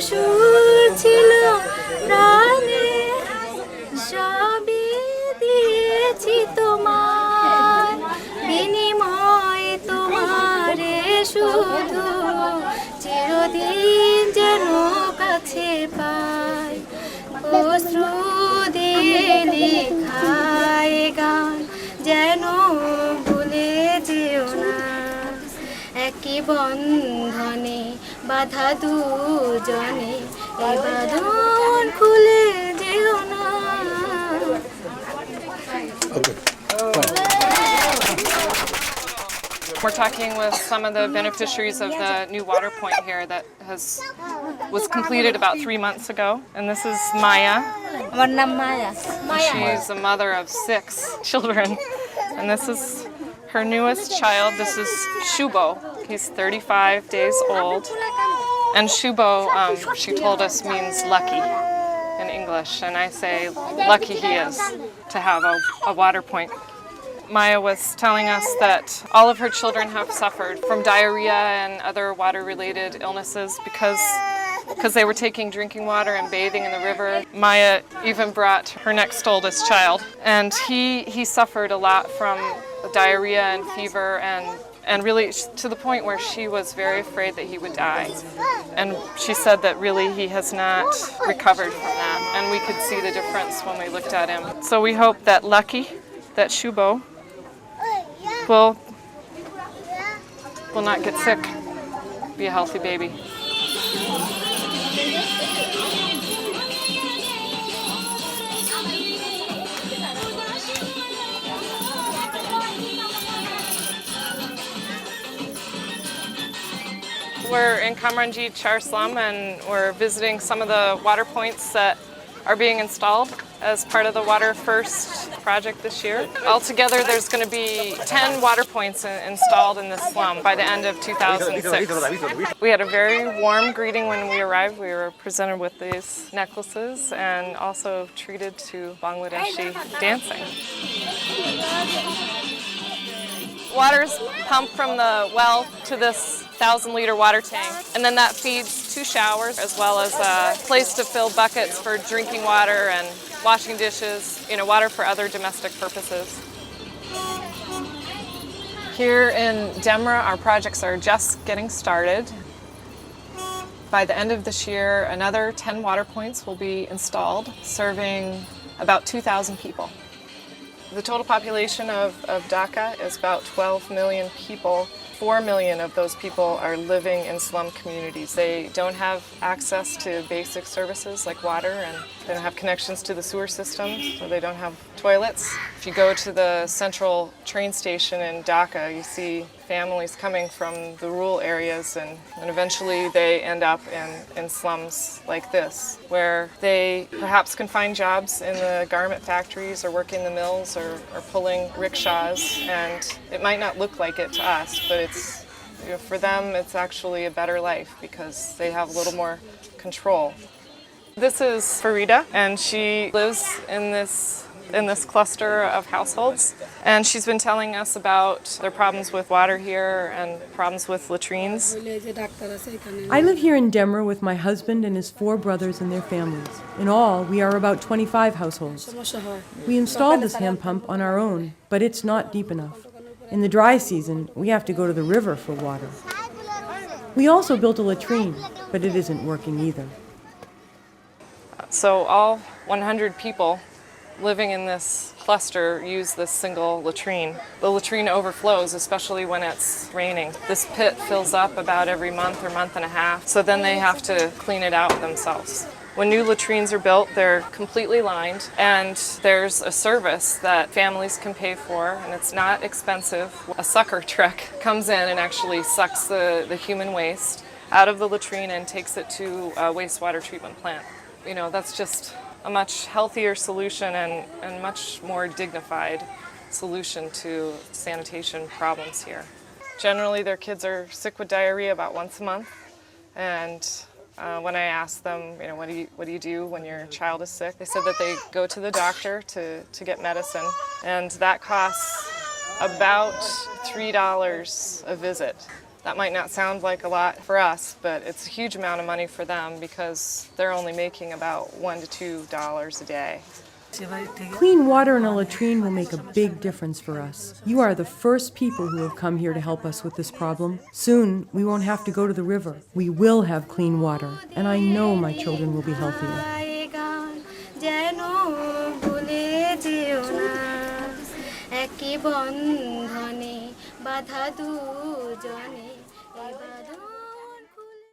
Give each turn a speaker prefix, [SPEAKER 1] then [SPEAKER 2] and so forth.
[SPEAKER 1] সুর ছিল প্রাণে সবই দিয়েছি তোমার বিনিময়ে তোমারে শুধু চিরদিন যেন কাছে পাই অশ্রু দিয়ে লেখায় গান যেন ভুলে যেও না একই বন্ধনে বাধা দুজনে এই বাঁধন খুলে যেও না।
[SPEAKER 2] We're talking with some of the beneficiaries of the new water point here that was completed about 3 months ago. And this is Maya. She's a mother of 6 children. And this is her newest child. This is Shubo. He's 35 days old. And Shubo, she told us, means lucky in English. And I say, lucky he is to have a water point. Maya was telling us that all of her children have suffered from diarrhea and other water-related illnesses because they were taking drinking water and bathing in the river. Maya even brought her next oldest child, and he suffered a lot from diarrhea and fever and really to the point where she was very afraid that he would die. And she said that really he has not recovered from that, and we could see the difference when we looked at him. So we hope that Lucky, that Shubo, will not get sick, be a healthy baby. We're in Kamranji Char slum and we're visiting some of the water points that are being installed as part of the Water1st project this year. Altogether, there's going to be 10 water points installed in this slum by the end of 2006. We had a very warm greeting when we arrived. We were presented with these necklaces and also treated to Bangladeshi dancing. Water is pumped from the well to this 1,000-liter water tank, and then that feeds 2 showers as well as a place to fill buckets for drinking water and washing dishes, water for other domestic purposes. Here in Demra, our projects are just getting started. By the end of this year, another 10 water points will be installed, serving about 2,000 people. The total population of Dhaka is about 12 million people. 4 million of those people are living in slum communities. They don't have access to basic services like water, and they don't have connections to the sewer system, so they don't have toilets. If you go to the central train station in Dhaka, you see families coming from the rural areas, and eventually they end up in slums like this, where they perhaps can find jobs in the garment factories or working the mills or pulling rickshaws, and it might not look like it to us, but for them it's actually a better life because they have a little more control. This is Farida, and she lives in this cluster of households, and she's been telling us about their problems with water here and problems with latrines.
[SPEAKER 3] I live here in Demra with my husband and his 4 brothers and their families. In all, we are about 25 households. We installed this hand pump on our own, but it's not deep enough. In the dry season, we have to go to the river for water. We also built a latrine, but it isn't working either.
[SPEAKER 2] So all 100 people living in this cluster use this single latrine. The latrine overflows, especially when it's raining. This pit fills up about every month or month and a half, so then they have to clean it out themselves. When new latrines are built, they're completely lined, and there's a service that families can pay for, and it's not expensive. A sucker truck comes in and actually sucks the human waste out of the latrine and takes it to a wastewater treatment plant. That's just a much healthier solution and much more dignified solution to sanitation problems here. Generally, their kids are sick with diarrhea about once a month, and when I asked them, what do you do when your child is sick, they said that they go to the doctor to get medicine, and that costs about $3 a visit. That might not sound like a lot for us, but it's a huge amount of money for them because they're only making about $1 to $2 a day.
[SPEAKER 3] Clean water in a latrine will make a big difference for us. You are the first people who have come here to help us with this problem. Soon, we won't have to go to the river. We will have clean water, and I know my children will be healthier.
[SPEAKER 1] একই বন্ধনে বাধা দুজনে